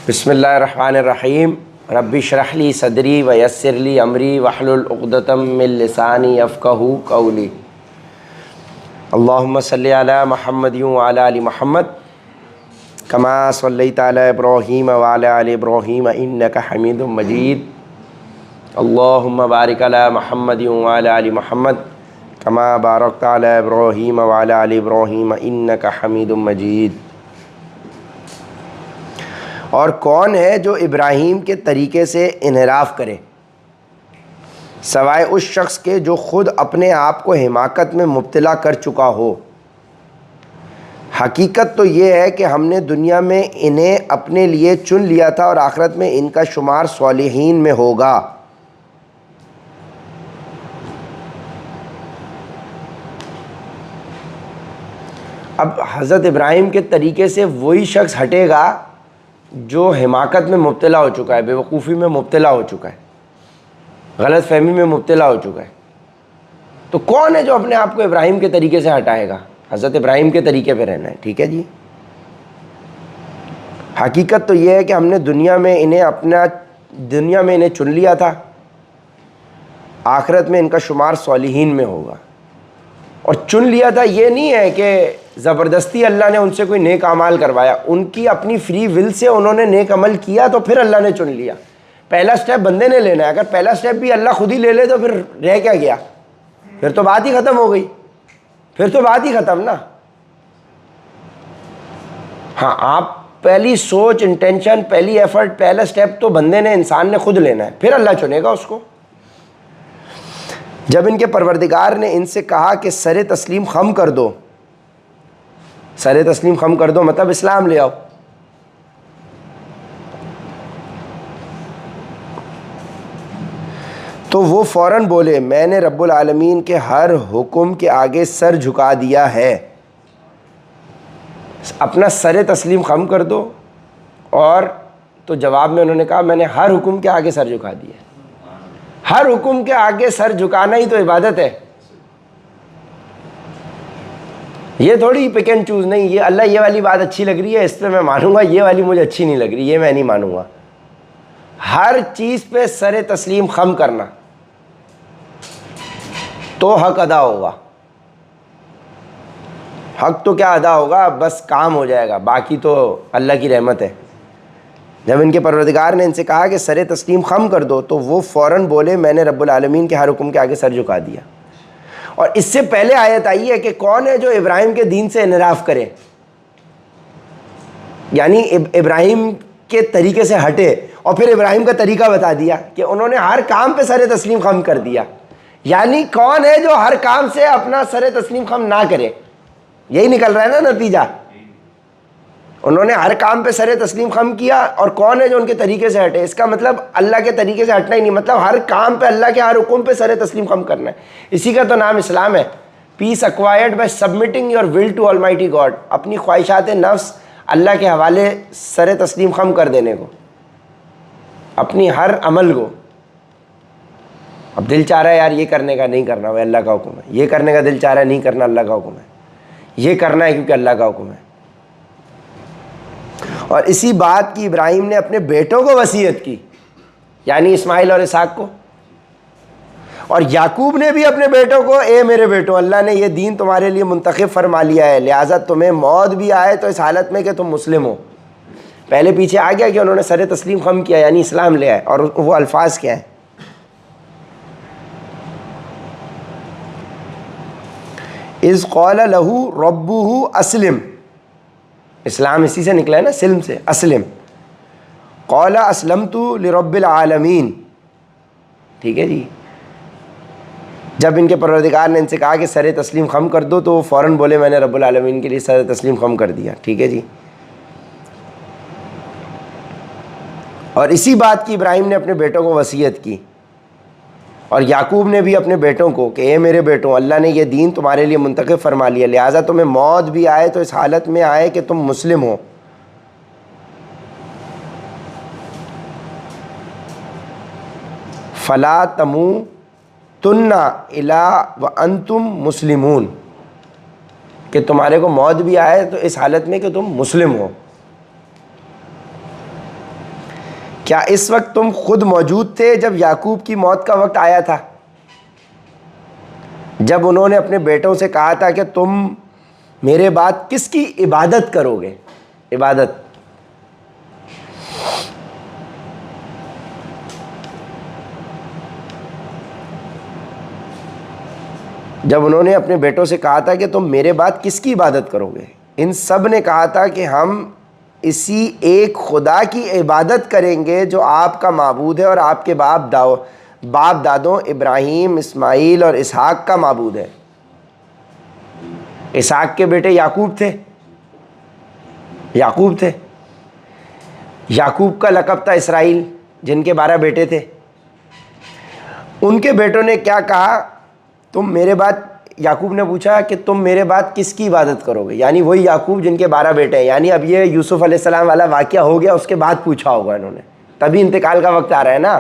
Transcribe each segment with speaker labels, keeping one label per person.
Speaker 1: بسم اللہ الرحمن الرحیم رب اشرح لی صدری ویسر لی امری واحلل عقدۃ من لسانی یفقہوا قولی اللہم صلی علی محمد وعلی آل محمد کما صلیت علی ابراہیم وعلی آل ابراہیم انک حمید مجید اللہم بارک علی محمد وعلی آل محمد کما بارکت علی ابراہیم وعلی آل ابراہیم انک حمید مجید۔ اور کون ہے جو ابراہیم کے طریقے سے انحراف کرے سوائے اس شخص کے جو خود اپنے آپ کو حماقت میں مبتلا کر چکا ہو۔ حقیقت تو یہ ہے کہ ہم نے دنیا میں انہیں اپنے لیے چن لیا تھا اور آخرت میں ان کا شمار صالحین میں ہوگا۔ اب حضرت ابراہیم کے طریقے سے وہی شخص ہٹے گا جو حماقت میں مبتلا ہو چکا ہے، بے وقوفی میں مبتلا ہو چکا ہے، غلط فہمی میں مبتلا ہو چکا ہے۔ تو کون ہے جو اپنے آپ کو ابراہیم کے طریقے سے ہٹائے گا؟ حضرت ابراہیم کے طریقے پہ رہنا ہے، ٹھیک ہے جی۔ حقیقت تو یہ ہے کہ ہم نے دنیا میں انہیں چن لیا تھا، آخرت میں ان کا شمار صالحین میں ہوگا۔ اور چن لیا تھا یہ نہیں ہے کہ زبردستی اللہ نے ان سے کوئی نیک اعمال کروایا، ان کی اپنی فری ول سے انہوں نے نیک عمل کیا تو پھر اللہ نے چن لیا۔ پہلا سٹیپ بندے نے لینا ہے، اگر پہلا سٹیپ بھی اللہ خود ہی لے لے تو پھر رہ کیا گیا؟ پھر تو بات ہی ختم ہو گئی، پھر تو بات ہی ختم نا۔ ہاں، آپ پہلی سوچ، انٹینشن، پہلی ایفرٹ، پہلا سٹیپ تو بندے نے، انسان نے خود لینا ہے، پھر اللہ چنے گا اس کو۔ جب ان کے پروردگار نے ان سے کہا کہ سر تسلیم خم کر دو، سر تسلیم خم کر دو مطلب اسلام لے آؤ، تو وہ فوراً بولے میں نے رب العالمین کے ہر حکم کے آگے سر جھکا دیا ہے۔ اپنا سر تسلیم خم کر دو، اور تو جواب میں انہوں نے کہا میں نے ہر حکم کے آگے سر جھکا دیا ہے۔ ہر حکم کے آگے سر جھکانا ہی تو عبادت ہے، یہ تھوڑی پک اینڈ چوز نہیں، یہ اللہ یہ والی بات اچھی لگ رہی ہے اس پہ میں مانوں گا، یہ والی مجھے اچھی نہیں لگ رہی، یہ میں نہیں مانوں گا۔ ہر چیز پہ سر تسلیم خم کرنا تو حق ادا ہوگا۔ حق تو کیا ادا ہوگا، بس کام ہو جائے گا، باقی تو اللہ کی رحمت ہے۔ جب ان کے پروردگار نے ان سے کہا کہ سر تسلیم خم کر دو تو وہ فوراً بولے میں نے رب العالمین کے ہر حکم کے آگے سر جھکا دیا۔ اور اس سے پہلے آیت آئی ہے کہ کون ہے جو ابراہیم کے دین سے انحراف کرے، یعنی ابراہیم کے طریقے سے ہٹے، اور پھر ابراہیم کا طریقہ بتا دیا کہ انہوں نے ہر کام پہ سر تسلیم خم کر دیا۔ یعنی کون ہے جو ہر کام سے اپنا سر تسلیم خم نہ کرے، یہی نکل رہا ہے نا نتیجہ۔ انہوں نے ہر کام پہ سر تسلیم خم کیا، اور کون ہے جو ان کے طریقے سے ہٹے؟ اس کا مطلب اللہ کے طریقے سے ہٹنا ہی نہیں، مطلب ہر کام پہ اللہ کے ہر حکم پہ سر تسلیم خم کرنا ہے۔ اسی کا تو نام اسلام ہے۔ Peace acquired by submitting your will to almighty God, اپنی خواہشات نفس اللہ کے حوالے سر تسلیم خم کر دینے کو، اپنی ہر عمل کو۔ اب دل چاہ رہا ہے یار یہ کرنے کا، نہیں کرنا، وہ اللہ کا حکم ہے۔ یہ کرنے کا دل چاہ رہا ہے، نہیں کرنا، اللہ کا حکم ہے۔ یہ کرنا ہے کیونکہ اللہ کا حکم ہے۔ اور اسی بات کی ابراہیم نے اپنے بیٹوں کو وصیت کی، یعنی اسماعیل اور اسحاق کو، اور یعقوب نے بھی اپنے بیٹوں کو اے میرے بیٹوں، اللہ نے یہ دین تمہارے لیے منتخب فرما لیا ہے، لہٰذا تمہیں موت بھی آئے تو اس حالت میں کہ تم مسلم ہو۔ پہلے پیچھے آ گیا کہ انہوں نے سر تسلیم خم کیا، یعنی اسلام لے آئے، اور وہ الفاظ کیا ہیں؟ اذ قال لہ ربہ اسلم، اسلام اسی سے نکلا ہے نا، سلم سے، اسلم۔ قال اسلمت لرب العالمین، ٹھیک ہے جی۔ جب ان کے پروردگار نے ان سے کہا کہ سر تسلیم خم کر دو تو وہ فوراً بولے میں نے رب العالمین کے لیے سر تسلیم خم کر دیا، ٹھیک ہے جی۔ اور اسی بات کی ابراہیم نے اپنے بیٹوں کو وصیت کی، اور یعقوب نے بھی اپنے بیٹوں کو کہ اے میرے بیٹوں، اللہ نے یہ دین تمہارے لیے منتخب فرما لیا، لہٰذا تمہیں موت بھی آئے تو اس حالت میں آئے کہ تم مسلم ہو۔ فلا تموتن الا وانتم مسلمون، کہ تمہارے کو موت بھی آئے تو اس حالت میں کہ تم مسلم ہو۔ کیا اس وقت تم خود موجود تھے جب یعقوب کی موت کا وقت آیا تھا، جب انہوں نے اپنے بیٹوں سے کہا تھا کہ تم میرے بعد کس کی عبادت کرو گے؟ عبادت، جب انہوں نے اپنے بیٹوں سے کہا تھا کہ تم میرے بعد کس کی عبادت کرو گے، ان سب نے کہا تھا کہ ہم اسی ایک خدا کی عبادت کریں گے جو آپ کا معبود ہے اور آپ کے باپ دادوں ابراہیم، اسماعیل اور اسحاق کا معبود ہے۔ اسحاق کے بیٹے یعقوب تھے، یعقوب کا لقب تھا اسرائیل، جن کے 12 بیٹے تھے۔ ان کے بیٹوں نے کیا کہا، تم میرے بعد، یعقوب نے پوچھا کہ تم میرے بعد کس کی عبادت کرو گے، یعنی وہی یعقوب جن کے 12 بیٹے ہیں، یعنی اب یہ یوسف علیہ السلام والا واقعہ ہو گیا، اس کے بعد پوچھا ہوگا انہوں نے، تبھی انتقال کا وقت آ رہا ہے نا۔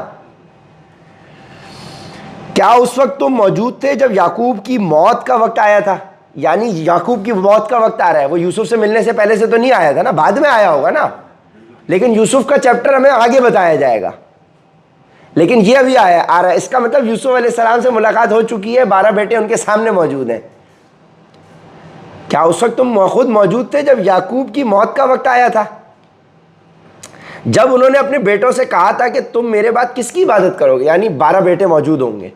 Speaker 1: کیا اس وقت تم موجود تھے جب یعقوب کی موت کا وقت آیا تھا، یعنی یعقوب کی موت کا وقت آ رہا ہے، وہ یوسف سے ملنے سے پہلے سے تو نہیں آیا تھا نا، بعد میں آیا ہوگا نا، لیکن یوسف کا چیپٹر ہمیں آگے بتایا جائے گا، لیکن یہ ابھی آ رہا ہے، اس کا مطلب یوسف علیہ السلام سے ملاقات ہو چکی ہے، 12 بیٹے ان کے سامنے موجود ہیں۔ کیا اس وقت تم خود موجود تھے جب یعقوب کی موت کا وقت آیا تھا، جب انہوں نے اپنے بیٹوں سے کہا تھا کہ تم میرے بعد کس کی عبادت کرو گے، یعنی 12 بیٹے موجود ہوں گے،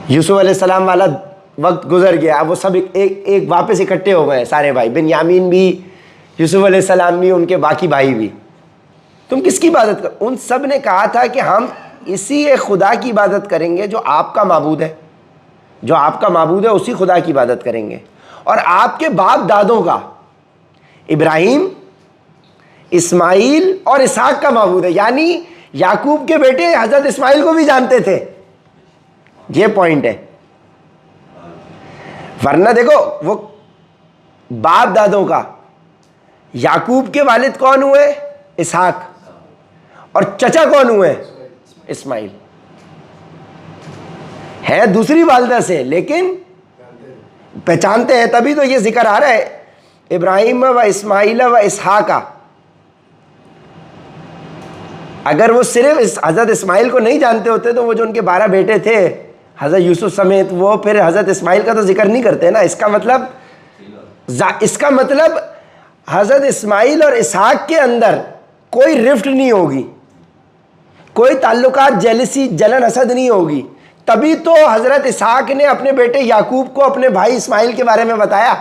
Speaker 1: یوسف علیہ السلام والا وقت گزر گیا، وہ سب ایک واپس اکٹھے ہو گئے سارے بھائی، بنیامین بھی، یوسف علیہ السلام بھی، ان کے باقی بھائی بھی، تم کس کی عبادت کرو؟ ان سب نے کہا تھا کہ ہم اسی ایک خدا کی عبادت کریں گے جو آپ کا معبود ہے، جو آپ کا معبود ہے اسی خدا کی عبادت کریں گے، اور آپ کے باپ دادوں کا، ابراہیم، اسماعیل اور اسحاق کا معبود ہے، یعنی یعقوب کے بیٹے حضرت اسماعیل کو بھی جانتے تھے، یہ پوائنٹ ہے۔ ورنہ دیکھو وہ باپ دادوں کا، یعقوب کے والد کون ہوئے؟ اسحاق، اور چچا کون ہوئے؟ اسماعیل، ہے دوسری والدہ سے لیکن پہچانتے ہیں، تبھی تو یہ ذکر آ رہا ہے ابراہیم و اسماعیل و اسحاق۔ اگر وہ صرف حضرت اسماعیل کو نہیں جانتے ہوتے تو وہ جو ان کے 12 بیٹے تھے حضرت یوسف سمیت، وہ پھر حضرت اسماعیل کا تو ذکر نہیں کرتے نا۔ اس کا مطلب حضرت اسماعیل اور اسحاق کے اندر کوئی رفٹ نہیں ہوگی، کوئی تعلقات، جیلسی، جلن، حسد نہیں ہوگی، تبھی تو حضرت اسحاق نے اپنے بیٹے یعقوب کو اپنے بھائی اسماعیل کے بارے میں بتایا۔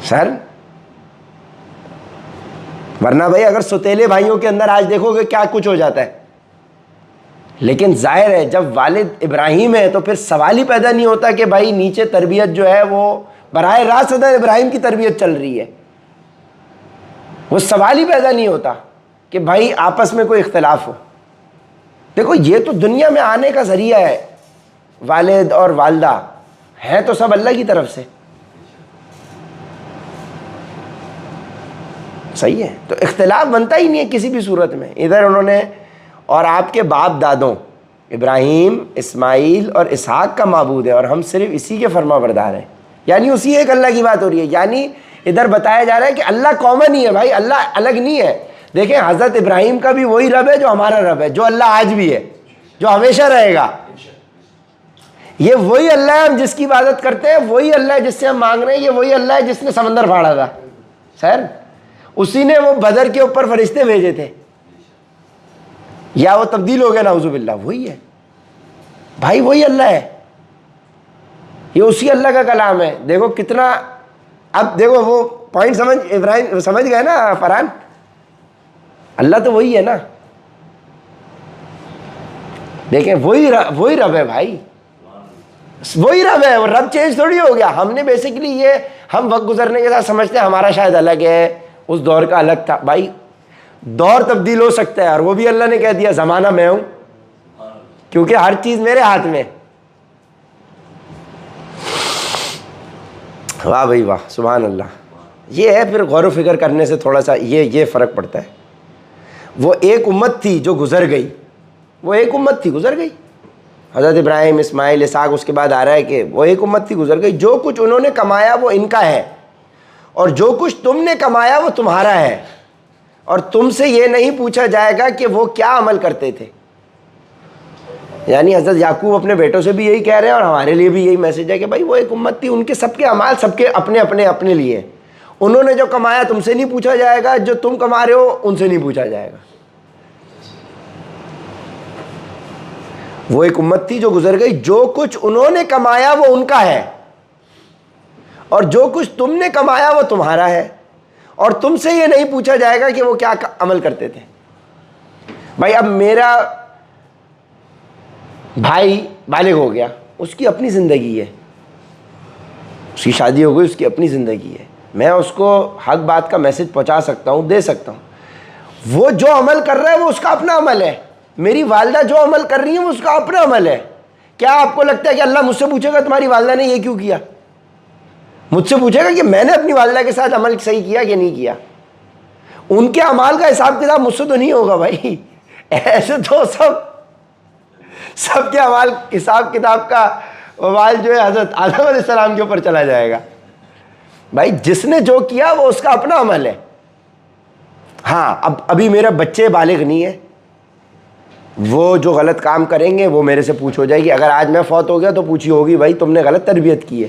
Speaker 1: سر ورنہ بھائی اگر سوتیلے بھائیوں کے اندر آج دیکھو گے کیا کچھ ہو جاتا ہے، لیکن ظاہر ہے جب والد ابراہیم ہے تو پھر سوال ہی پیدا نہیں ہوتا کہ بھائی نیچے تربیت جو ہے وہ براہ راست حضرت ابراہیم کی تربیت چل رہی ہے، وہ سوال ہی پیدا نہیں ہوتا کہ بھائی آپس میں کوئی اختلاف ہو۔ دیکھو یہ تو دنیا میں آنے کا ذریعہ ہے، والد اور والدہ ہیں تو سب اللہ کی طرف سے، صحیح ہے، تو اختلاف بنتا ہی نہیں ہے کسی بھی صورت میں۔ ادھر انہوں نے اور آپ کے باپ دادوں ابراہیم، اسماعیل اور اسحاق کا معبود ہے اور ہم صرف اسی کے فرما بردار ہیں، یعنی اسی ایک اللہ کی بات ہو رہی ہے، یعنی ادھر بتایا جا رہا ہے کہ اللہ کامن ہی ہے بھائی، اللہ الگ نہیں ہے۔ دیکھیں حضرت ابراہیم کا بھی وہی رب ہے جو ہمارا رب ہے، جو اللہ آج بھی ہے، جو ہمیشہ رہے گا، یہ وہی اللہ ہے ہم جس کی عبادت کرتے ہیں، وہی اللہ ہے جس سے ہم مانگ رہے ہیں، یہ وہی اللہ ہے جس نے سمندر پھاڑا تھا سر، اسی نے وہ بدر کے اوپر فرشتے بھیجے تھے، یا وہ تبدیل ہو گیا نعوذ باللہ، وہی ہے بھائی، وہی اللہ ہے، یہ اسی اللہ کا کلام ہے۔ دیکھو کتنا، اب دیکھو وہ پوائنٹ سمجھ گئے نا فرحان، اللہ تو وہی ہے نا، دیکھیں وہی رب ہے بھائی، وہی رب ہے، وہ رب چینج تھوڑی ہو گیا۔ ہم نے بیسیکلی یہ ہم وقت گزرنے کے ساتھ سمجھتے ہیں ہمارا شاید الگ ہے، اس دور کا الگ تھا، بھائی دور تبدیل ہو سکتا ہے، اور وہ بھی اللہ نے کہہ دیا زمانہ میں ہوں، کیونکہ ہر چیز میرے ہاتھ میں۔ واہ بھائی واہ، سبحان اللہ۔ یہ ہے پھر غور و فکر کرنے سے تھوڑا سا یہ فرق پڑتا ہے۔ وہ ایک امت تھی جو گزر گئی، وہ ایک امت تھی گزر گئی، حضرت ابراہیم، اسماعیل، اسحاق، اس کے بعد آ رہا ہے کہ وہ ایک امت تھی گزر گئی، جو کچھ انہوں نے کمایا وہ ان کا ہے، اور جو کچھ تم نے کمایا وہ تمہارا ہے، اور تم سے یہ نہیں پوچھا جائے گا کہ وہ کیا عمل کرتے تھے. یعنی حضرت یعقوب اپنے بیٹوں سے بھی یہی کہہ رہے ہیں، اور ہمارے لیے بھی یہی میسج ہے کہ بھائی وہ ایک امت تھی، ان کے سب کے اعمال سب کے اپنے اپنے اپنے لیے. انہوں نے جو کمایا تم سے نہیں پوچھا جائے گا، جو تم کما رہے ہو ان سے نہیں پوچھا جائے گا. وہ ایک امت تھی جو گزر گئی، جو کچھ انہوں نے کمایا وہ ان کا ہے، اور جو کچھ تم نے کمایا وہ تمہارا ہے، اور تم سے یہ نہیں پوچھا جائے گا کہ وہ کیا عمل کرتے تھے. بھائی اب میرا بھائی بالغ ہو گیا، اس کی اپنی زندگی ہے، اس کی شادی ہو گئی، اس کی اپنی زندگی ہے. میں اس کو حق بات کا میسج پہنچا سکتا ہوں، دے سکتا ہوں. وہ جو عمل کر رہا ہے وہ اس کا اپنا عمل ہے. میری والدہ جو عمل کر رہی ہیں وہ اس کا اپنا عمل ہے. کیا آپ کو لگتا ہے کہ اللہ مجھ سے پوچھے گا تمہاری والدہ نے یہ کیوں کیا؟ مجھ سے پوچھے گا کہ میں نے اپنی والدہ کے ساتھ عمل صحیح کیا کہ نہیں کیا. ان کے اعمال کا حساب کتاب مجھ سے تو نہیں ہوگا بھائی. ایسے تو سب کے اعمال حساب کتاب کا وبال جو ہے حضرت آدم علیہ السلام کے اوپر چلا جائے گا. بھائی جس نے جو کیا وہ اس کا اپنا عمل ہے. ہاں ابھی میرے بچے بالغ نہیں ہیں، وہ جو غلط کام کریں گے وہ میرے سے پوچھ ہو جائے گی. اگر آج میں فوت ہو گیا تو پوچھی ہوگی بھائی تم نے غلط تربیت کی ہے.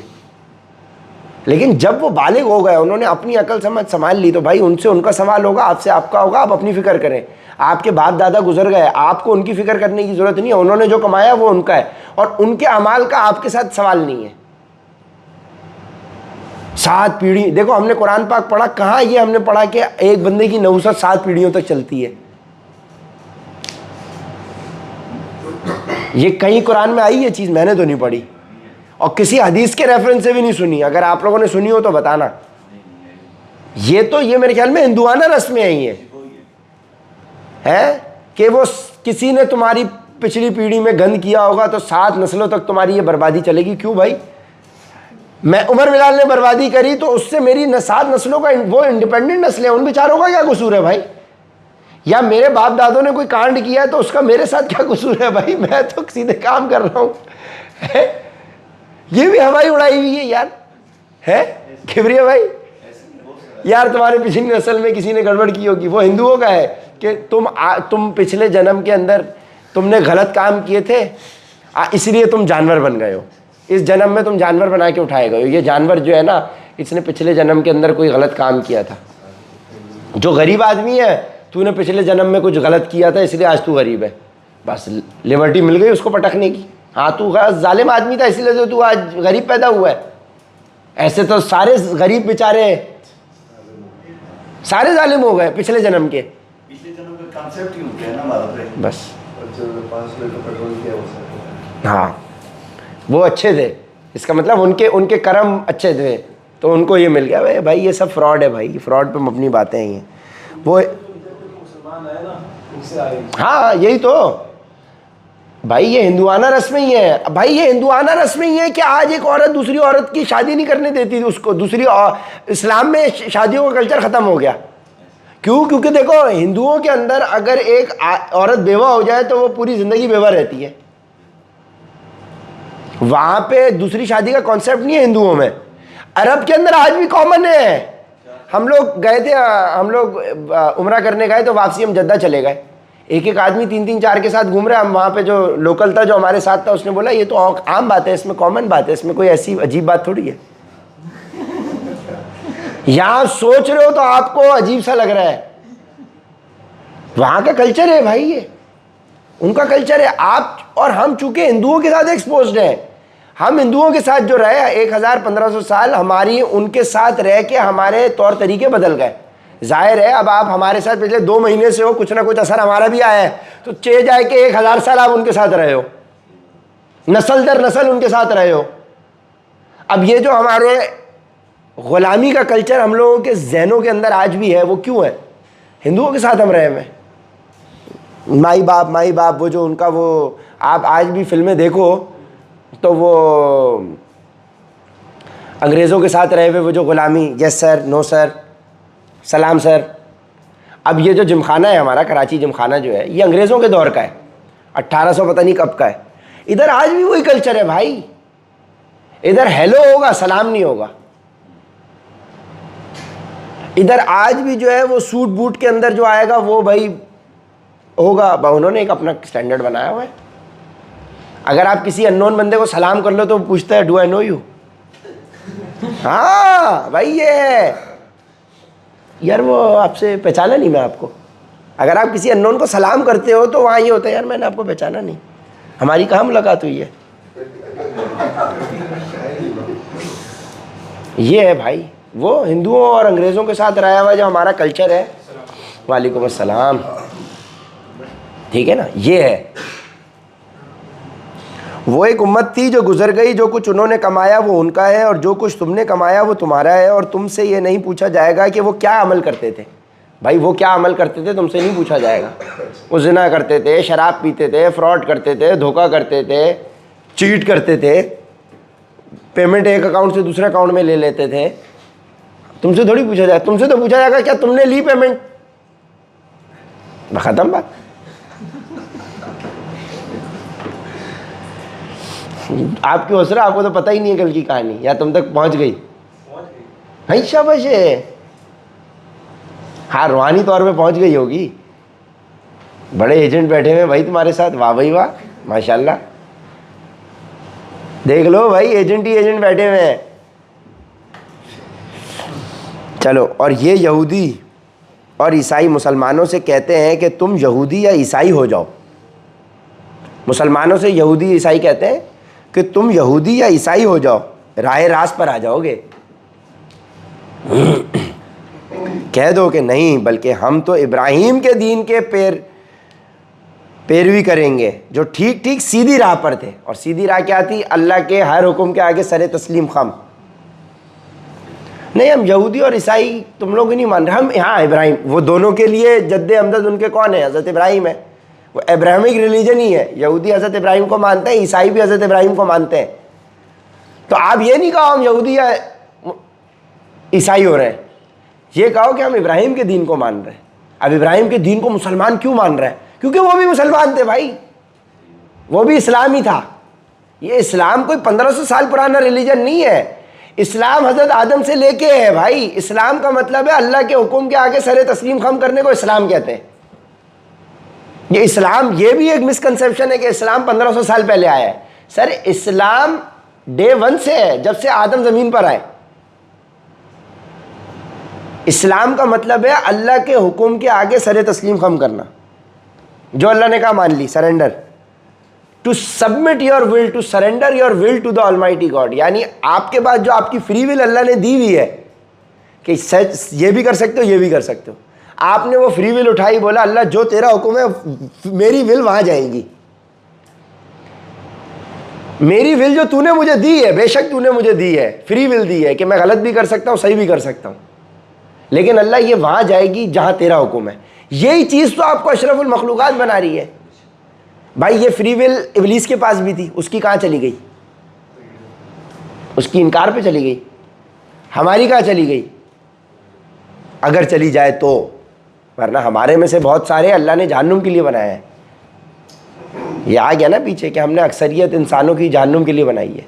Speaker 1: لیکن جب وہ بالغ ہو گئے، انہوں نے اپنی عقل سمجھ سنبھال لی، تو بھائی ان سے ان کا سوال ہوگا، آپ سے آپ کا ہوگا. آپ اپنی فکر کریں. آپ کے باپ دادا گزر گئے، آپ کو ان کی فکر کرنے کی ضرورت نہیں ہے. انہوں نے جو کمایا وہ ان کا ہے، اور ان کے اعمال کا آپ کے ساتھ سوال نہیں ہے. 7 پیڑھی دیکھو، ہم نے قرآن پاک پڑھا، کہاں یہ ہم نے پڑھا کہ ایک بندے کی نحوست 7 پیڑھیوں تک چلتی ہے. یہ کہیں قرآن میں آئی یہ چیز؟ میں نے تو نہیں پڑھی، اور کسی حدیث کے ریفرنس سے بھی نہیں سنی. اگر آپ لوگوں نے سنی ہو تو بتانا. یہ میرے خیال میں ہندوانہ رسمیں ہیں ہے کہ وہ کسی نے تمہاری پچھلی پیڑھی میں گند کیا ہوگا تو 7 نسلوں تک تمہاری یہ بربادی چلے گی. کیوں بھائی؟ میں عمر بلال نے بربادی کری تو اس سے میری 7 نسلوں کا وہ انڈیپینڈنٹ نسل ہے، ان بیچاروں کا کیا قصور ہے بھائی؟ یا میرے باپ دادوں نے کوئی کانڈ کیا ہے تو اس کا میرے ساتھ کیا قصور ہے بھائی؟ میں تو سیدھے کام کر رہا ہوں. یہ بھی ہوائی اڑائی ہوئی ہے یار. ہے کبریا بھائی، یار تمہارے پچھلی نسل میں کسی نے گڑبڑ کی ہوگی. وہ ہندوؤں کا ہے کہ تم پچھلے جنم کے اندر تم نے غلط کام کیے تھے، اس لیے تم جانور بن گئے ہو. اس جنم میں تم جانور بنا کے اٹھائے گئے ہو. یہ جانور جو ہے نا، اس نے پچھلے جنم کے اندر کوئی غلط کام کیا تھا. جو غریب آدمی ہے، تو نے پچھلے جنم میں کچھ غلط کیا تھا اس لیے آج تو غریب ہے. بس لبرٹی مل گئی اس کو پٹکنے کی. ہاں تو ظالم آدمی تھا اس لیے تو آج غریب پیدا ہوا ہے. ایسے تو سارے غریب بیچارے سارے ظالم ہو گئے پچھلے جنم کے. بس ہاں وہ اچھے تھے، اس کا مطلب ان کے کرم اچھے تھے تو ان کو یہ مل گیا. بھائی یہ سب فراڈ ہے بھائی، فراڈ پہ مبنی باتیں ہیں وہ. ہاں یہی تو بھائی، یہ ہندوانہ رسمیں ہی ہے بھائی. یہ ہندوانہ رسمیں ہی ہے کہ آج ایک عورت دوسری عورت کی شادی نہیں کرنے دیتی اس کو. اسلام میں شادیوں کا کلچر ختم ہو گیا. کیوں؟ کیونکہ دیکھو ہندوؤں کے اندر اگر ایک عورت بیوہ ہو جائے تو وہ پوری زندگی بیوہ رہتی ہے. وہاں پہ دوسری شادی کا کانسیپٹ نہیں ہے ہندوؤں میں. عرب کے اندر آج بھی کامن ہے. ہم لوگ گئے تھے، ہم لوگ عمرہ کرنے گئے تو واپسی ہم جدہ چلے گئے. ایک آدمی 3 4 کے ساتھ گھوم رہے. ہم وہاں پہ جو لوکل تھا جو ہمارے ساتھ تھا، اس نے بولا یہ تو عام بات ہے، اس میں کامن بات ہے، اس میں کوئی ایسی عجیب بات تھوڑی ہے. یہاں سوچ رہے ہو تو آپ کو عجیب سا لگ رہا ہے. وہاں کا کلچر ہے بھائی، یہ ان کا کلچر ہے. آپ اور ہم چونکہ ہندوؤں کے ساتھ ایکسپوزڈ ہیں، ہم ہندوؤں کے ساتھ جو رہے 1500 سال، ہماری ان کے ساتھ رہ کے ہمارے طور طریقے بدل گئے. ظاہر ہے اب آپ ہمارے ساتھ پچھلے 2 مہینے سے ہو، کچھ نہ کچھ اثر ہمارا بھی آیا ہے، تو جائے کہ 1000 سال آپ ان کے ساتھ رہے ہو، نسل در نسل ان کے ساتھ رہے ہو. اب یہ جو ہمارے غلامی کا کلچر ہم لوگوں کے ذہنوں کے اندر آج بھی ہے، وہ کیوں ہے؟ ہندوؤں کے ساتھ ہم رہے ہوئے. مائی باپ وہ جو ان کا وہ، آپ آج بھی فلمیں دیکھو تو وہ انگریزوں کے ساتھ رہے ہوئے وہ جو غلامی، یس سر، نو سر، سلام سر. اب یہ جو جم خانہ ہے ہمارا کراچی جم خانہ جو ہے، یہ انگریزوں کے دور کا ہے، 1800 پتہ نہیں کب کا ہے. ادھر آج بھی وہی کلچر ہے بھائی. ادھر ہیلو ہوگا، سلام نہیں ہوگا. ادھر آج بھی جو ہے وہ سوٹ بوٹ کے اندر جو آئے گا وہ بھائی ہوگا، انہوں نے ایک اپنا سٹینڈرڈ بنایا ہوا ہے. اگر آپ کسی اننون بندے کو سلام کر لو تو پوچھتا ہے ڈو آئی نو یو. ہاں بھائی یہ ہے یار وہ آپ سے پہچانا نہیں میں آپ کو. اگر آپ کسی اننون کو سلام کرتے ہو تو وہاں یہ ہوتا ہے یار میں نے آپ کو پہچانا نہیں، ہماری کہاں ملاقات ہوئی ہے. یہ ہے بھائی وہ ہندوؤں اور انگریزوں کے ساتھ رہا ہوا جو ہمارا کلچر ہے. وعلیکم السلام. ٹھیک ہے نا. یہ ہے وہ ایک امت تھی جو گزر گئی، جو کچھ انہوں نے کمایا وہ ان کا ہے اور جو کچھ تم نے کمایا وہ تمہارا ہے، اور تم سے یہ نہیں پوچھا جائے گا کہ وہ کیا عمل کرتے تھے. بھائی وہ کیا عمل کرتے تھے تم سے نہیں پوچھا جائے گا. وہ زنا کرتے تھے، شراب پیتے تھے، فراڈ کرتے تھے، دھوکہ کرتے تھے، چیٹ کرتے تھے، پیمنٹ ایک اکاؤنٹ سے دوسرے اکاؤنٹ میں لے لیتے تھے. تم سے تھوڑی پوچھا جائے. تم سے تو پوچھا جائے گا کیا تم نے لی پیمنٹ. ختم بات. آپ کی حوصلہ آپ کو تو پتہ ہی نہیں ہے کل کی کہانی، یا تم تک پہنچ گئی. ہاں شاباش ہے. ہاں روحانی طور پہ پہنچ گئی ہوگی. بڑے ایجنٹ بیٹھے ہوئے بھائی تمہارے ساتھ. واہ بھائی واہ ماشاء اللہ. دیکھ لو بھائی ایجنٹ ہی ایجنٹ بیٹھے ہوئے ہیں. چلو. اور یہ یہودی اور عیسائی مسلمانوں سے کہتے ہیں کہ تم یہودی یا عیسائی ہو جاؤ. مسلمانوں سے یہودی عیسائی کہتے ہیں کہ تم یہودی یا عیسائی ہو جاؤ، راہ راست پر آ جاؤ گے. کہہ دو کہ نہیں بلکہ ہم تو ابراہیم کے دین کے پیروی کریں گے جو ٹھیک ٹھیک سیدھی راہ پر تھے. اور سیدھی راہ کیا تھی؟ اللہ کے ہر حکم کے آگے سر تسلیم خم. نہیں ہم یہودی اور عیسائی تم لوگ نہیں مان رہے، ہم ہاں ابراہیم. وہ دونوں کے لیے جد امجد ان کے کون ہے؟ حضرت ابراہیم ہے. وہ ابراہیمک ریلیجن ہی ہے. یہودی حضرت ابراہیم کو مانتے ہیں، عیسائی بھی حضرت ابراہیم کو مانتے ہیں. تو آپ یہ نہیں کہو ہم یہودی یا عیسائی ہو رہے ہیں، یہ کہو کہ ہم ابراہیم کے دین کو مان رہے ہیں. اب ابراہیم کے دین کو مسلمان کیوں مان رہے ہیں؟ کیونکہ وہ بھی مسلمان تھے بھائی، وہ بھی اسلام ہی تھا. یہ اسلام کوئی 1500 سال پرانا ریلیجن نہیں ہے. اسلام حضرت آدم سے لے کے ہے بھائی. اسلام کا مطلب ہے اللہ کے حکم کے آگے سر تسلیم خم کرنے کو اسلام کہتے ہیں. یہ اسلام، یہ بھی ایک مسکنسیپشن ہے کہ اسلام 1500 سال پہلے آیا ہے. سر اسلام ڈے 1 سے ہے، جب سے آدم زمین پر آئے. اسلام کا مطلب ہے اللہ کے حکم کے آگے سر تسلیم خم کرنا. جو اللہ نے کہا مان لی، surrender. To submit your will, to surrender your will to the almighty God. یعنی آپ کے پاس جو آپ کی فری ول اللہ نے دی ہوئی ہے کہ یہ بھی کر سکتے ہو یہ بھی کر سکتے ہو، آپ نے وہ فری ول اٹھائی، بولا اللہ جو تیرا حکم ہے میری ول وہاں جائے گی. میری ول جو تو نے مجھے دی ہے، بے شک تو نے مجھے دی ہے، فری ول دی ہے کہ میں غلط بھی کر سکتا ہوں صحیح بھی کر سکتا ہوں، لیکن اللہ یہ وہاں جائے گی جہاں تیرا حکم ہے. یہی چیز تو آپ کو اشرف المخلوقات بنا رہی ہے. بھائی یہ فری ول ابلیس کے پاس بھی تھی، اس کی کہاں چلی گئی؟ اس کی انکار پہ چلی گئی. ہماری کہاں چلی گئی؟ اگر چلی جائے تو، ورنہ ہمارے میں سے بہت سارے اللہ نے جہنم کے لیے بنایا ہے. یہ آ گیا نا پیچھے کہ ہم نے اکثریت انسانوں کی جہنم کے لیے بنائی ہے.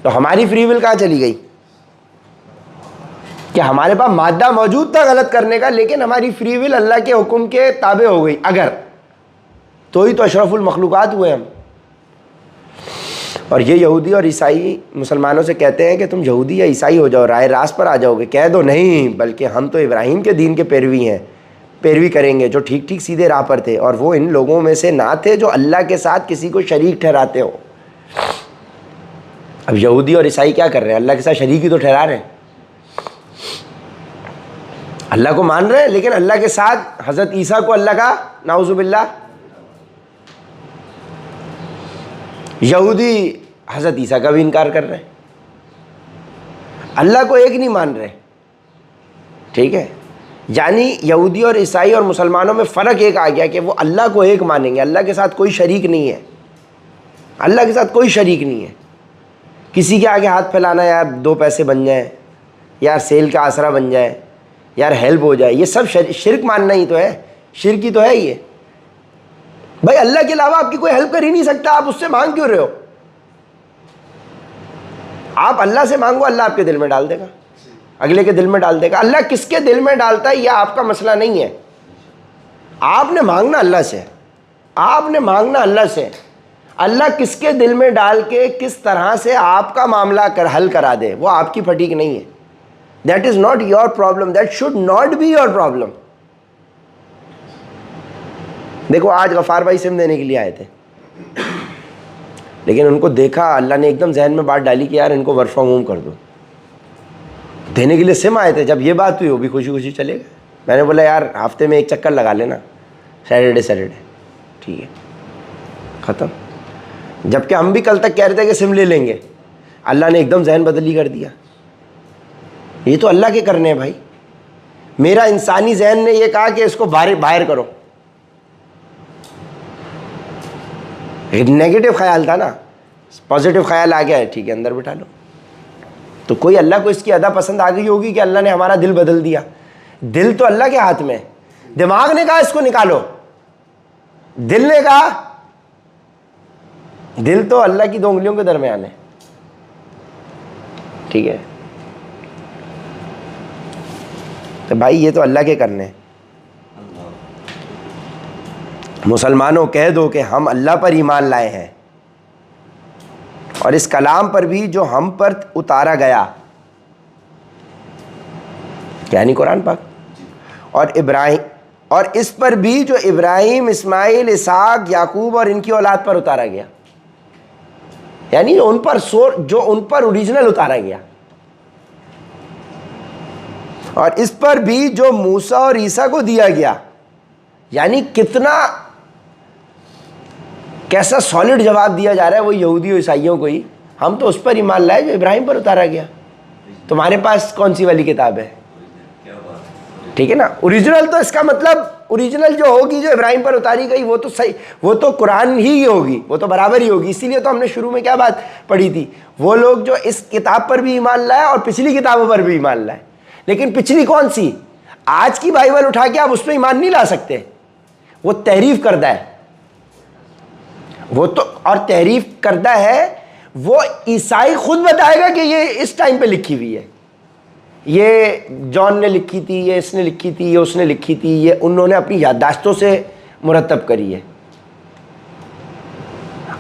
Speaker 1: تو ہماری فری ول کہاں چلی گئی؟ کہ ہمارے پاس مادہ موجود تھا غلط کرنے کا، لیکن ہماری فری ول اللہ کے حکم کے تابع ہو گئی. اگر تو ہی تو اشرف المخلوقات ہوئے ہم. اور یہ یہودی اور عیسائی مسلمانوں سے کہتے ہیں کہ تم یہودی یا عیسائی ہو جاؤ، راہ راست پر آ جاؤ گے. کہہ دو نہیں بلکہ ہم تو ابراہیم کے دین کے پیروی کریں گے جو ٹھیک ٹھیک سیدھے راہ پر تھے، اور وہ ان لوگوں میں سے نہ تھے جو اللہ کے ساتھ کسی کو شریک ٹھہراتے ہو. اب یہودی اور عیسائی کیا کر رہے ہیں؟ اللہ کے ساتھ شریک ہی تو ٹھہرا رہے ہیں. اللہ کو مان رہے ہیں لیکن اللہ کے ساتھ حضرت عیسیٰ کو اللہ کا نعوذ باللہ. یہودی حضرت عیسیٰ کا بھی انکار کر رہے ہیں، اللہ کو ایک نہیں مان رہے. ٹھیک ہے، یعنی یہودی اور عیسائی اور مسلمانوں میں فرق ایک آ گیا کہ وہ اللہ کو ایک مانیں گے، اللہ کے ساتھ کوئی شریک نہیں ہے. اللہ کے ساتھ کوئی شریک نہیں ہے. کسی کے آگے ہاتھ پھیلانا یار 2 پیسے بن جائیں، یار سیل کا آسرا بن جائے، یار ہیلپ ہو جائے، یہ سب شرک ماننا ہی تو ہے. شرک ہی تو ہے یہ. بھائی اللہ کے علاوہ آپ کی کوئی ہیلپ کر ہی نہیں سکتا، آپ اس سے مانگ کیوں رہے ہو؟ آپ اللہ سے مانگو، اللہ آپ کے دل میں ڈال دے گا. اگلے کے دل میں ڈال دے گا. اللہ کس کے دل میں ڈالتا ہے یہ آپ کا مسئلہ نہیں ہے. آپ نے مانگنا اللہ سے, آپ نے مانگنا اللہ سے. اللہ کس کے دل میں ڈال کے کس طرح سے آپ کا معاملہ حل کرا دے وہ آپ کی فٹیک نہیں ہے. That is not your problem, that should not be your problem. دیکھو آج غفار بھائی سم دینے کے لیے آئے تھے, لیکن ان کو دیکھا, اللہ نے ایک دم ذہن میں بات ڈالی کہ یار ان کو ورک فرام ہوم کر دو. دینے کے لیے سم آئے تھے, جب یہ بات ہوئی وہ بھی خوشی خوشی چلے گئے. میں نے بولا یار ہفتے میں ایک چکر لگا لینا, سیٹرڈے, ٹھیک ہے, ختم. جبکہ ہم بھی کل تک کہہ رہے تھے کہ سم لے لیں گے, اللہ نے ایک دم ذہن بدلی کر دیا. یہ تو اللہ کے کرنے ہیں بھائی. میرا انسانی ذہن نے یہ کہا کہ اس کو باہر کرو. ایک نیگیٹو خیال تھا نا, پازیٹیو خیال آ گیا ہے, ٹھیک ہے اندر بٹھا لو. تو کوئی اللہ کو اس کی ادا پسند آ گئی ہوگی کہ اللہ نے ہمارا دل بدل دیا. دل تو اللہ کے ہاتھ میں ہے. دماغ نے کہا اس کو نکالو, دل نے کہا, دل تو اللہ کی 2 انگلیوں کے درمیان ہے, ٹھیک ہے. تو بھائی یہ تو اللہ کے کرنے ہیں. مسلمانوں کہہ دو کہ ہم اللہ پر ایمان لائے ہیں اور اس کلام پر بھی جو ہم پر اتارا گیا, یعنی قرآن پاک, اور ابراہیم, اور اس پر بھی جو ابراہیم, اسماعیل, اسحاق, یعقوب اور ان کی اولاد پر اتارا گیا, یعنی جو ان پر اوریجنل اتارا گیا, اور اس پر بھی جو موسیٰ اور عیسیٰ کو دیا گیا. یعنی کیسا سالڈ جواب دیا جا رہا ہے وہ یہودی و عیسائیوں کو ہی. ہم تو اس پر ایمان لائے جو ابراہیم پر اتارا گیا. تمہارے پاس کون سی والی کتاب ہے؟ ٹھیک ہے نا, اوریجنل. تو اس کا مطلب اوریجنل جو ہوگی جو ابراہیم پر اتاری گئی وہ تو صحیح, وہ تو قرآن ہی ہوگی, وہ تو برابر ہی ہوگی. اسی لیے تو ہم نے شروع میں کیا بات پڑھی تھی, وہ لوگ جو اس کتاب پر بھی ایمان لائے اور پچھلی کتابوں پر بھی ایمان لائے. لیکن پچھلی کون سی؟ آج کی بائبل اٹھا کے آپ اس پہ ایمان نہیں لا سکتے, وہ تحریف کردہ ہے. وہ تو اور تحریف کردہ ہے, وہ عیسائی خود بتائے گا کہ یہ اس ٹائم پہ لکھی ہوئی ہے, یہ جان نے لکھی تھی, یہ اس نے لکھی تھی, یہ اس نے لکھی تھی, یہ انہوں نے اپنی یادداشتوں سے مرتب کری ہے.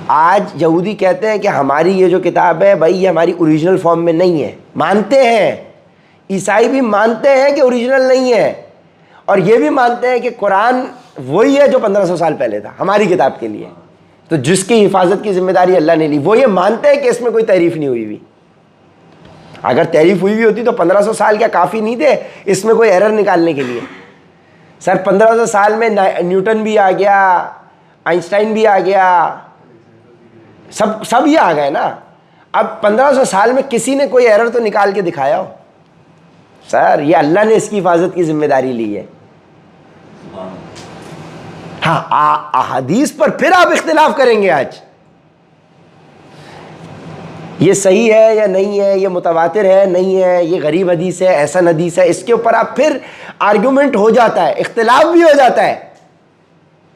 Speaker 1: آج یہودی کہتے ہیں کہ ہماری یہ جو کتاب ہے بھائی یہ ہماری اوریجنل فارم میں نہیں ہے, مانتے ہیں. عیسائی بھی مانتے ہیں کہ اوریجنل نہیں ہے, اور یہ بھی مانتے ہیں کہ قرآن وہی ہے جو 1500 سال پہلے تھا ہماری کتاب کے لیے. تو جس کی حفاظت کی ذمہ داری اللہ نے لی, وہ یہ مانتے ہیں کہ اس میں کوئی تحریف نہیں ہوئی ہوئی. اگر تحریف ہوئی ہوتی تو 1500 سال کیا کافی نہیں تھے اس میں کوئی ایرر نکالنے کے لیے؟ سر 1500 سال میں نیوٹن بھی آ گیا, آئنسٹائن بھی آ گیا, سب یہ آ گئے نا. اب 1500 سال میں کسی نے کوئی ایرر تو نکال کے دکھایا ہو؟ سر یہ اللہ نے اس کی حفاظت کی ذمہ داری لی ہے. ہاں احادیث پر پھر آپ اختلاف کریں گے آج, یہ صحیح ہے یا نہیں ہے, یہ متواتر ہے نہیں ہے, یہ غریب حدیث ہے, احسن حدیث ہے, اس کے اوپر آپ پھر آرگومنٹ ہو جاتا ہے, اختلاف بھی ہو جاتا ہے.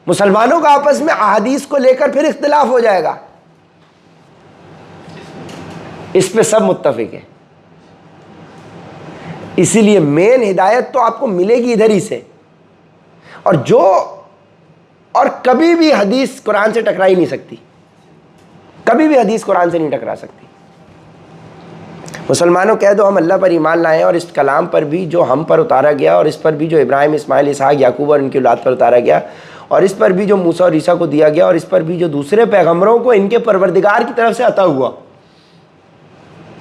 Speaker 1: مسلمانوں کا آپس میں احادیث کو لے کر پھر اختلاف ہو جائے گا. اس پہ سب متفق ہیں. اسی لیے مین ہدایت تو آپ کو ملے گی ادھر ہی سے, اور کبھی بھی حدیث قرآن سے ٹکرا ہی نہیں سکتی, کبھی بھی حدیث قرآن سے نہیں ٹکرا سکتی. مسلمانوں کہہ دو ہم اللہ پر ایمان لائے ہیں اور اس کلام پر بھی جو ہم پر اتارا گیا, اور اس پر بھی جو ابراہیم, اسماعیل, اسحاق, یعقوب اور ان کی اولاد پر اتارا گیا, اور اس پر بھی جو موسیٰ اور عیسیٰ کو دیا گیا, اور اس پر بھی جو دوسرے پیغمبروں کو ان کے پروردگار کی طرف سے عطا ہوا.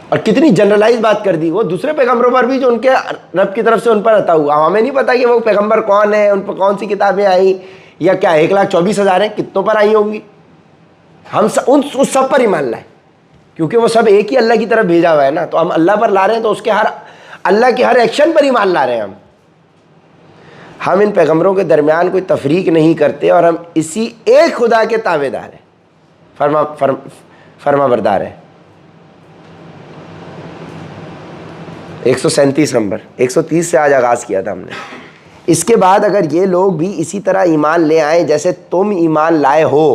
Speaker 1: اور کتنی جنرلائز بات کر دی, وہ دوسرے پیغمبروں پر بھی جو ان کے رب کی طرف سے ان پر عطا ہوا. ہمیں نہیں پتا کہ وہ پیغمبر کون ہے, ان پر کون سی کتابیں آئیں, یا کیا 1,24,000 ہیں, کتنوں پر آئی ہوں گی. ہم اس سب پر ایمان لائیں, کیونکہ وہ سب ایک ہی اللہ کی طرف بھیجا ہوا ہے نا. تو ہم اللہ پر لا رہے ہیں تو اس کے اللہ کے ہر ایکشن پر ایمان لا رہے ہیں. ہم ان پیغمبروں کے درمیان کوئی تفریق نہیں کرتے, اور ہم اسی ایک خدا کے تابع دار ہیں, فرما بردار ہیں. 137 نمبر, 130 سے آج آغاز کیا تھا ہم نے. اس کے بعد اگر یہ لوگ بھی اسی طرح ایمان لے آئیں جیسے تم ایمان لائے ہو,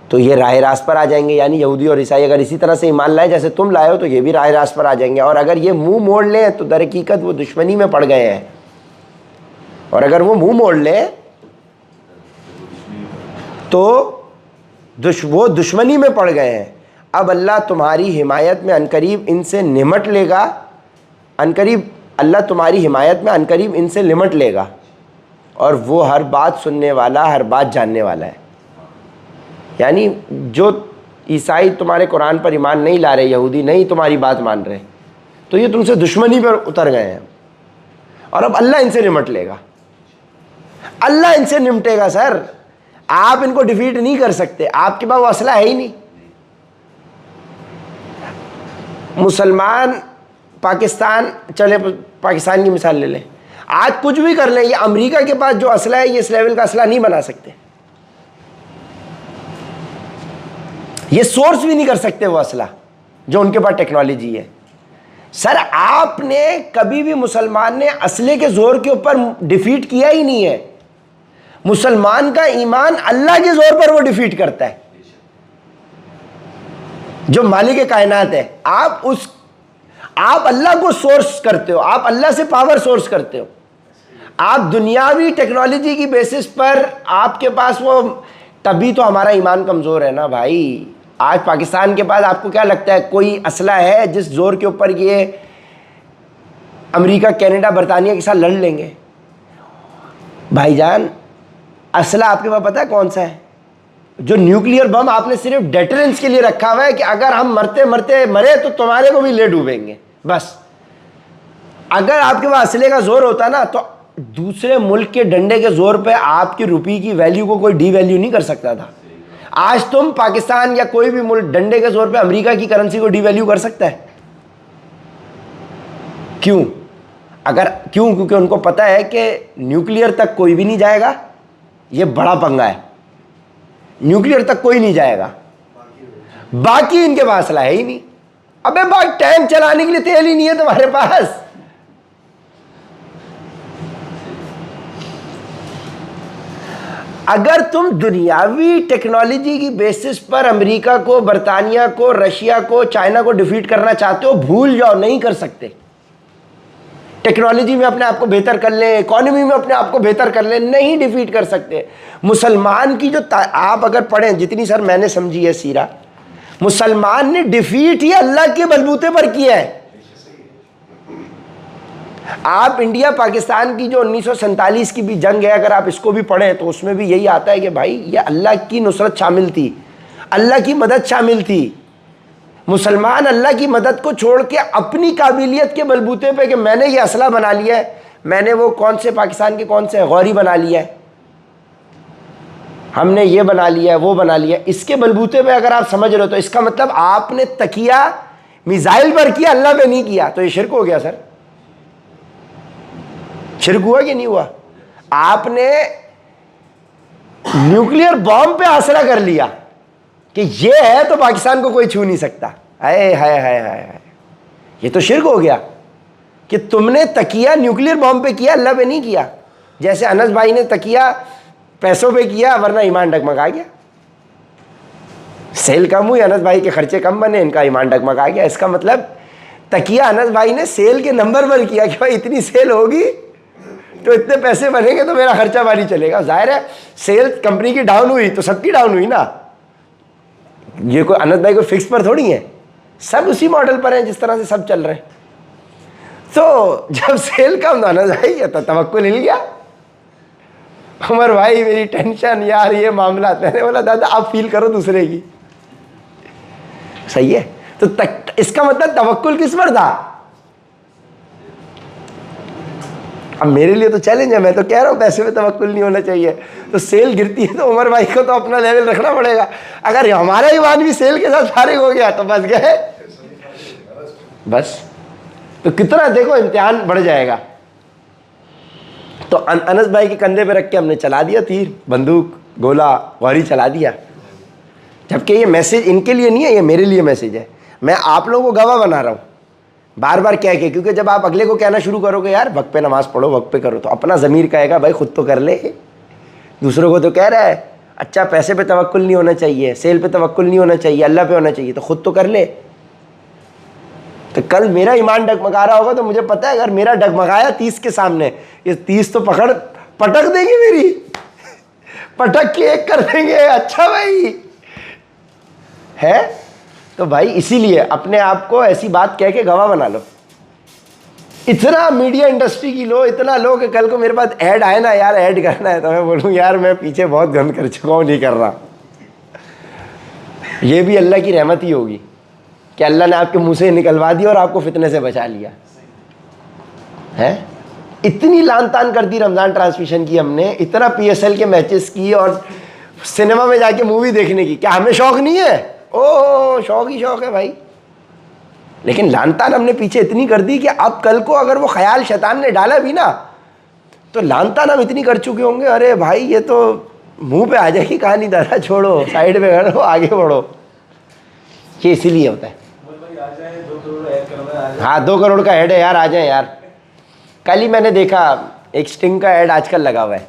Speaker 1: تو یہ راہ راست پر آ جائیں گے. یعنی یہودی اور عیسائی اگر اسی طرح سے ایمان لائے جیسے تم لائے ہو تو یہ بھی راہ راست پر آ جائیں گے. اور اگر یہ منہ موڑ لیں تو در حقیقت وہ دشمنی میں پڑ گئے ہیں. اور اگر وہ منہ موڑ لیں تو وہ دشمنی میں پڑ گئے ہیں. اب اللہ تمہاری حمایت میں عنقریب ان سے نمٹ لے گا. عنقریب اللہ تمہاری حمایت میں عنقریب ان سے نمٹ لے گا. اور وہ ہر بات سننے والا، ہر بات جاننے والا ہے. یعنی جو عیسائی تمہارے قرآن پر ایمان نہیں لا رہے، یہودی نہیں تمہاری بات مان رہے، تو یہ تم سے دشمنی پر اتر گئے ہیں. اور اب اللہ ان سے نمٹ لے گا. اللہ ان سے نمٹے گا سر. آپ ان کو ڈیفیٹ نہیں کر سکتے. آپ کے پاس وہ اسلحہ ہے ہی نہیں. مسلمان پاکستان، چلے پاکستان کی مثال لے لیں، آج کچھ بھی کر لیں، یہ امریکہ کے پاس جو اسلحہ ہے یہ اس لیول کا اسلحہ نہیں بنا سکتے. یہ سورس بھی نہیں کر سکتے وہ اسلحہ جو ان کے پاس ٹیکنالوجی ہے. سر آپ نے کبھی بھی مسلمان نے اسلحے کے زور کے اوپر ڈیفیٹ کیا ہی نہیں ہے. مسلمان کا ایمان اللہ کے زور پر وہ ڈیفیٹ کرتا ہے جو مالک کائنات ہے. آپ اللہ کو سورس کرتے ہو، آپ اللہ سے پاور سورس کرتے ہو. آپ دنیاوی ٹیکنالوجی کی بیسس پر آپ کے پاس وہ، تبھی تو ہمارا ایمان کمزور ہے نا بھائی. آج پاکستان کے پاس آپ کو کیا لگتا ہے کوئی اسلحہ ہے جس زور کے اوپر یہ امریکہ، کینیڈا، برطانیہ کے ساتھ لڑ لیں گے؟ بھائی جان اسلحہ آپ کے پاس پتہ ہے کون سا ہے؟ جو نیوکلیئر بم آپ نے صرف ڈیٹرنس کے لیے رکھا ہوا ہے کہ اگر ہم مرتے مرتے مرے تو تمہارے کو بھی لے ڈوبیں گے بس. اگر آپ کے پاس اسلحے کا زور ہوتا نا تو دوسرے ملک کے ڈنڈے کے زور پہ آپ کی روپی کی ویلیو کو کوئی ڈی ویلیو نہیں کر سکتا تھا. آج تم پاکستان یا کوئی بھی ملک ڈنڈے کے زور پہ امریکہ کی کرنسی کو ڈی ویلیو کر سکتا ہے؟ کیوں؟ کیونکہ ان کو پتا ہے کہ نیوکلیئر تک کوئی بھی نہیں جائے گا. یہ بڑا پنگا ہے. نیوکلیئر تک کوئی نہیں جائے گا، باقی ان کے پاس اسلحہ ہے ہی نہیں. ابے بھائی ٹینک چلانے کے لیے تیل ہی نہیں ہے تمہارے پاس. اگر تم دنیاوی ٹیکنالوجی کی بیسس پر امریکہ کو، برطانیہ کو، رشیا کو، چائنا کو ڈیفیٹ کرنا چاہتے ہو، بھول جاؤ، نہیں کر سکتے. ٹیکنالوجی میں اپنے آپ کو بہتر کر لیں، اکانومی میں اپنے آپ کو بہتر کر لیں، نہیں ڈیفیٹ کر سکتے. مسلمان کی جو آپ اگر پڑھیں جتنی سر میں نے سمجھی ہے سیرہ، مسلمان نے ڈیفیٹ ہی اللہ کے بلبوتے پر کیا ہے. آپ انڈیا پاکستان کی جو 1947 کی بھی جنگ ہے اگر آپ اس کو بھی پڑھیں تو اس میں بھی یہی آتا ہے کہ بھائی یہ اللہ کی نصرت شامل تھی، اللہ کی مدد شامل تھی. مسلمان اللہ کی مدد کو چھوڑ کے اپنی قابلیت کے بلبوتے پہ کہ میں نے یہ اسلحہ بنا لیا ہے، میں نے وہ کون سے پاکستان کے کون سے غوری بنا لیا ہے، ہم نے یہ بنا لیا ہے، وہ بنا لیا ہے، اس کے بلبوتے پہ اگر آپ سمجھ رہے ہو تو اس کا مطلب آپ نے تکیہ میزائل پر کیا، اللہ پہ نہیں کیا. تو یہ شرک ہو گیا سر. شرک ہوا کہ نہیں ہوا؟ آپ نے نیوکلیئر بام پہ آسرا کر لیا کہ یہ ہے تو پاکستان کو کوئی چھو نہیں سکتا. ہائے ہائے ہائے ہائے، یہ تو شرک ہو گیا کہ تم نے تکیہ نیوکلیئر بام پہ کیا، اللہ پہ نہیں کیا. جیسے انس بھائی نے تکیہ پیسوں پہ کیا ورنہ ایمان ڈگمگا گیا. سیل کم ہوئی، انس بھائی کے خرچے کم بنے، ان کا ایمان ڈگمگا گیا. اس کا مطلب تکیہ انس بھائی نے سیل کے نمبر پر کیا کہ بھائی اتنی سیل ہوگی تو اتنے پیسے بنیں گے تو میرا خرچہ پانی چلے گا. ظاہر ہے سیل کمپنی کی ڈاؤن ہوئی تو سب کی ڈاؤن ہوئی نا. یہ کوئی انس بھائی کوئی فکس پر تھوڑی ہے، سب اسی ماڈل پر ہیں جس طرح سے سب چل رہے ہیں. تو جب سیل کم تو انس بھائی تو توکل ہل گیا. عمر بھائی میری ٹینشن یار یہ معاملات، میں نے بولا دادا آپ فیل کرو دوسرے کی. صحیح ہے. تو اس کا مطلب توکل کس پر تھا؟ اب میرے لیے تو چیلنج ہے، میں تو کہہ رہا ہوں پیسے پہ توکل نہیں ہونا چاہیے. تو سیل گرتی ہے تو عمر بھائی کو تو اپنا لیول رکھنا پڑے گا. اگر ہمارا ایمان بھی سیل کے ساتھ فارغ ہو گیا تو بس گئے بس. تو کتنا دیکھو امتحان بڑھ جائے گا. تو انس بھائی کے کندھے پہ رکھ کے ہم نے چلا دیا تیر، بندوق، گولا، غوری چلا دیا. جبکہ یہ میسج ان کے لیے نہیں ہے، یہ میرے لیے میسج ہے. میں آپ لوگوں کو گواہ بنا رہا ہوں بار بار کہہ کے، کیونکہ جب آپ اگلے کو کہنا شروع کرو گے یار وقت پہ نماز پڑھو، وقت پہ کرو، تو اپنا ضمیر کہے گا بھائی خود تو کر لے، دوسروں کو تو کہہ رہا ہے. اچھا پیسے پہ توکل نہیں ہونا چاہیے, سیل پہ توکل نہیں ہونا چاہیے, اللہ پہ ہونا چاہیے, تو خود تو کر لے. تو کل میرا ایمان ڈگمگا رہا ہوگا تو مجھے پتا ہے اگر میرا ڈگمگایا 30 کے سامنے, یہ 30 تو پٹک دیں گے میری, پٹک کے ایک کر دیں گے. اچھا بھائی ہے تو بھائی اسی لیے اپنے آپ کو ایسی بات کہہ کے گواہ بنا لو. اتنا میڈیا انڈسٹری کی لو, اتنا لو کہ کل کو میرے پاس ایڈ آئے نا, یار ایڈ کرنا ہے, تو میں بولوں یار میں پیچھے بہت گند کر چکا ہوں, نہیں کر رہا. یہ بھی اللہ کی رحمت ہی ہوگی کہ اللہ نے آپ کے منہ سے نکلوا دیا اور آپ کو فتنے سے بچا لیا ہے. اتنی لان تان کر دی رمضان ٹرانسمیشن کی ہم نے, اتنا پی ایس ایل کے میچز کی اور سنیما میں جا کے مووی دیکھنے کی. کیا ہمیں شوق نہیں ہے؟ او شوق ہی شوق ہے بھائی. لیکن لان تان ہم نے پیچھے اتنی کر دی کہ اب کل کو اگر وہ خیال شیطان نے ڈالا بھی نا تو لان تان ہم اتنی کر چکے ہوں گے, ارے بھائی یہ تو منہ پہ آ جائے گی کہانی, دادا چھوڑو سائڈ پہ کرو آگے بڑھو. یہ اسی لیے ہوتا ہے. ہاں 2 کروڑ کا ایڈ ہے یار, آ جائیں یار. کل ہی میں نے دیکھا ایک سٹنگ کا ایڈ آج کل لگا ہوا ہے.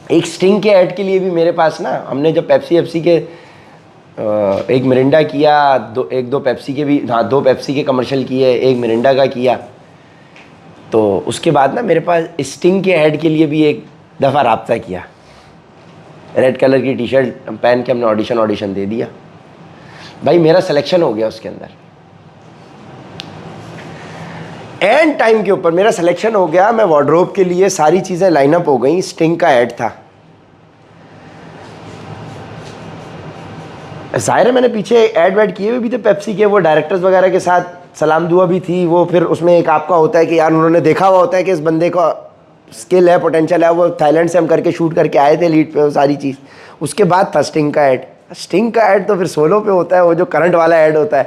Speaker 1: ایک سٹنگ کے ایڈ کے لیے بھی میرے پاس نا, ہم نے جب پیپسی کے ایک مرنڈا کیا, 2 پیپسی کے بھی, ہاں 2 پیپسی کے کمرشل کیے, ایک مرنڈا کا کیا, تو اس کے بعد نا میرے پاس اسٹنگ کے ایڈ کے لیے بھی ایک دفعہ رابطہ کیا. ریڈ کلر کی ٹی شرٹ پہن کے ہم نے آڈیشن دے دیا. بھائی میرا سلیکشن ہو گیا اس کے اندر, اینڈ ٹائم کے اوپر میرا سلیکشن ہو گیا. میں وارڈروب کے لیے ساری چیزیں لائن اپ ہو گئیں, اسٹنگ کا ایڈ تھا. ظاہر ہے میں نے پیچھے ایڈ ویڈ کیے ہوئے بھی تھے پیپسی کے, وہ ڈائریکٹرز وغیرہ کے ساتھ سلام دعا بھی تھی. وہ پھر اس میں ایک آپ کا ہوتا ہے کہ یار انہوں نے دیکھا ہوا ہوتا ہے کہ اس بندے کا اسکل ہے, پوٹینشیل ہے. وہ تھائی لینڈ سے ہم کر کے شوٹ کر کے آئے تھے لیڈ پہ, وہ ساری چیز. اس کے بعد تھا اسٹنگ کا ایڈ. اسٹنگ کا ایڈ تو پھر سولو پہ ہوتا ہے, وہ جو کرنٹ والا ایڈ ہوتا ہے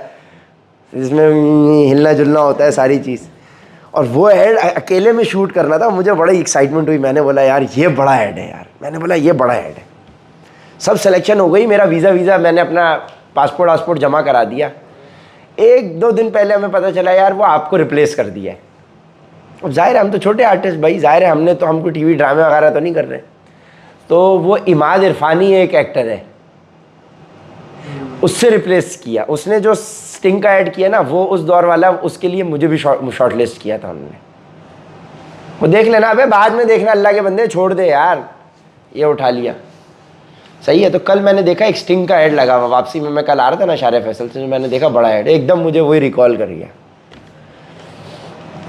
Speaker 1: جس میں ہلنا جلنا ہوتا ہے ساری چیز. اور وہ ایڈ اکیلے میں شوٹ کرنا تھا. مجھے بڑی ایکسائٹمنٹ ہوئی, میں نے بولا یار یہ بڑا ایڈ ہے یار, میں نے بولا یہ بڑا ایڈ ہے. سب سلیکشن ہو گئی, میرا ویزا میں نے اپنا پاسپورٹ جمع کرا دیا. 1-2 دن پہلے ہمیں پتہ چلا یار وہ آپ کو ریپلیس کر دیا ہے. اب ظاہر ہے ہم تو چھوٹے آرٹسٹ بھائی, ظاہر ہے ہم کو ٹی وی ڈرامے وغیرہ تو نہیں کر رہے. تو وہ عماد عرفانی ایک ایکٹر ہے, اس سے ریپلیس کیا. اس نے جو اسٹنگ کا ایڈ کیا نا وہ اس دور والا, اس کے لیے مجھے بھی شارٹ لسٹ کیا تھا انہوں نے. وہ دیکھ لینا, ابے بعد میں دیکھنا, اللہ کے بندے چھوڑ دے یار, یہ اٹھا لیا صحیح ہے. تو کل میں نے دیکھا ایک اسٹنگ کا ایڈ لگا ہوا واپسی میں کل آ رہا تھا نا شارع فیصل سے, میں نے دیکھا بڑا ایڈ, ایک دم مجھے وہی ریکال کر گیا.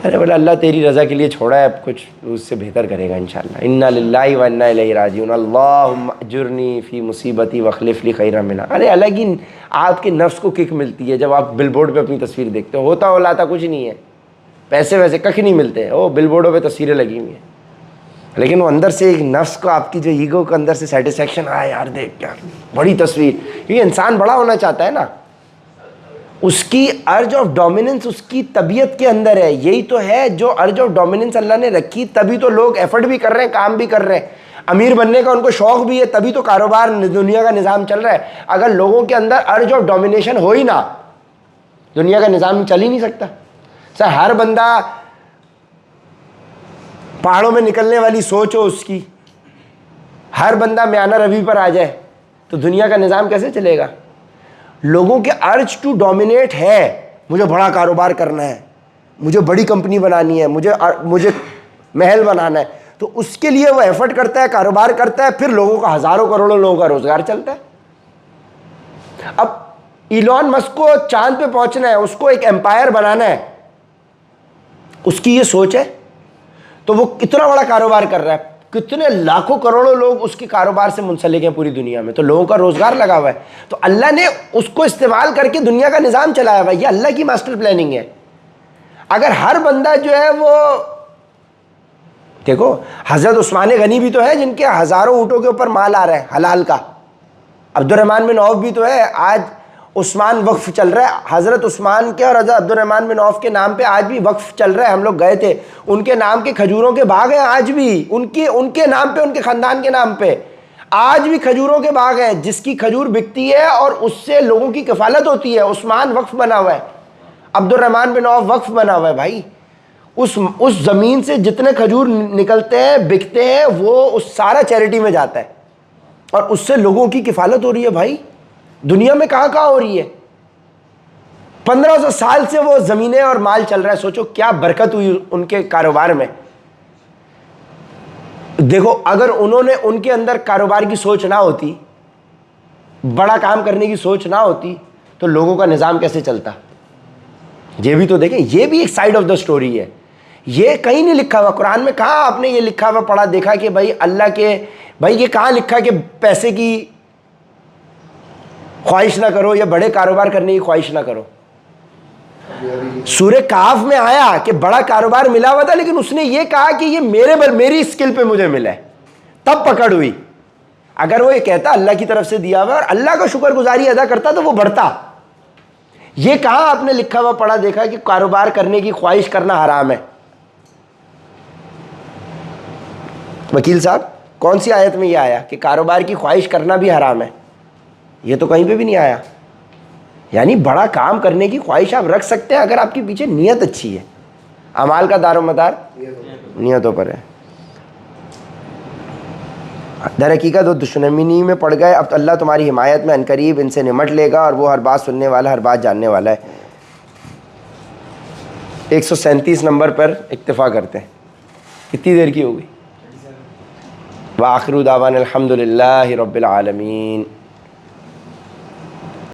Speaker 1: ارے بولا اللہ تیری رضا کے لیے چھوڑا ہے, اب کچھ اس سے بہتر کرے گا انشاءاللہ. انا للہ و انا الیہ راجعون, اللہم اجرنی فی مصیبتی واخلف لی خیرا منہا. ارے الگ ہی آپ کے نفس کو کک ملتی ہے جب آپ بل بورڈ پہ اپنی تصویر دیکھتے ہو. ہوتا اولاتا کچھ نہیں ہے, پیسے ویسے ککھ نہیں ملتے, وہ بل بورڈوں پہ تصویریں لگی ہوئی ہیں, لیکن وہ اندر سے ایک نفس کو, آپ کی جو ایگو کے اندر سے سیٹسفیکشن آیا یار دیکھ کیا بڑی تصویر. کیونکہ انسان بڑا ہونا چاہتا ہے نا, اس کی ارج آف ڈومیننس اس کی طبیعت کے اندر ہے. یہی تو ہے جو ارج آف ڈومیننس اللہ نے رکھی, تبھی تو لوگ ایفرٹ بھی کر رہے ہیں, کام بھی کر رہے ہیں. امیر بننے کا ان کو شوق بھی ہے, تبھی تو کاروبار دنیا کا نظام چل رہا ہے. اگر لوگوں کے اندر ارج آف ڈومینیشن ہو ہی نہ, دنیا کا نظام چل ہی نہیں سکتا. سر ہر بندہ پہاڑوں میں نکلنے والی سوچ ہو اس کی, ہر بندہ میانہ روی پر آ جائے تو دنیا کا نظام کیسے چلے گا؟ لوگوں کے ارج ٹو ڈومینیٹ ہے, مجھے بڑا کاروبار کرنا ہے, مجھے بڑی کمپنی بنانی ہے, مجھے محل بنانا ہے, تو اس کے لیے وہ ایفرٹ کرتا ہے, کاروبار کرتا ہے, پھر لوگوں کا, ہزاروں کروڑوں لوگوں کا روزگار چلتا ہے. اب ایلون مسک کو چاند پہ پہنچنا ہے, اس کو ایک امپائر بنانا ہے, اس کی یہ سوچ ہے, تو وہ کتنا بڑا کاروبار کر رہا ہے, کتنے لاکھوں کروڑوں لوگ اس کے کاروبار سے منسلک ہیں پوری دنیا میں, تو لوگوں کا روزگار لگا ہوا ہے. تو اللہ نے اس کو استعمال کر کے دنیا کا نظام چلایا ہوا ہے. یہ اللہ کی ماسٹر پلاننگ ہے. اگر ہر بندہ جو ہے وہ, دیکھو حضرت عثمان غنی بھی تو ہے جن کے ہزاروں اونٹوں کے اوپر مال آ رہا ہے حلال کا, عبد الرحمن بن عوف بھی تو ہے, آج عثمان وقف چل رہا ہے, حضرت عثمان کے اور حضرت عبد الرحمن بن عوف کے نام پہ آج بھی وقف چل رہا ہے. ہم لوگ گئے تھے, ان کے نام کے کھجوروں کے باغ ہیں آج بھی, ان کے نام پہ, ان کے خاندان کے نام پہ آج بھی کھجوروں کے باغ ہیں. جس کی کھجور بکتی ہے اور اس سے لوگوں کی کفالت ہوتی ہے, عثمان وقف بنا ہوا ہے, عبد الرحمن بن عوف وقف بنا ہوا ہے. بھائی اس زمین سے جتنے کھجور نکلتے ہیں, بکتے ہیں, وہ اس سارا چیریٹی میں جاتا ہے. اور اس سے لوگوں کی کفالت ہو رہی ہے بھائی. دنیا میں کہاں کہاں ہو رہی ہے. 1500 سال سے وہ زمینیں اور مال چل رہا ہے. سوچو کیا برکت ہوئی ان کے کاروبار میں. دیکھو اگر انہوں نے ان کے اندر کاروبار کی سوچ نہ ہوتی, بڑا کام کرنے کی سوچ نہ ہوتی, تو لوگوں کا نظام کیسے چلتا. یہ بھی تو دیکھیں, یہ بھی ایک سائیڈ آف دا سٹوری ہے. یہ کہیں نہیں لکھا ہوا قرآن میں. کہاں آپ نے یہ لکھا ہوا پڑھا دیکھا کہ بھائی اللہ کے, بھائی یہ کہاں لکھا کہ پیسے کی خواہش نہ کرو یا بڑے کاروبار کرنے کی خواہش نہ کرو. سورہ کہف میں آیا کہ بڑا کاروبار ملا ہوا تھا, لیکن اس نے یہ کہا کہ یہ میری اسکل پہ مجھے ملا ہے, تب پکڑ ہوئی. اگر وہ یہ کہتا اللہ کی طرف سے دیا ہوا اور اللہ کا شکر گزاری ادا کرتا تو وہ بڑھتا. یہ کہاں آپ نے لکھا ہوا پڑھا دیکھا کہ کاروبار کرنے کی خواہش کرنا حرام ہے. وکیل صاحب کون سی آیت میں یہ آیا کہ کاروبار کی خواہش کرنا بھی حرام ہے؟ یہ تو کہیں پہ بھی نہیں آیا. یعنی بڑا کام کرنے کی خواہش آپ رکھ سکتے ہیں اگر آپ کے پیچھے نیت اچھی ہے. اعمال کا دار و مدار نیتوں پر ہے. در حقیقت وہ دشمنی میں پڑ گئے, اب تو اللہ تمہاری حمایت میں عنقریب ان سے نمٹ لے گا, اور وہ ہر بات سننے والا, ہر بات جاننے والا ہے. 137 نمبر پر اکتفا کرتے ہیں. کتنی دیر کی ہو گئی؟ وآخر دعوانا الحمد للہ رب العالمین.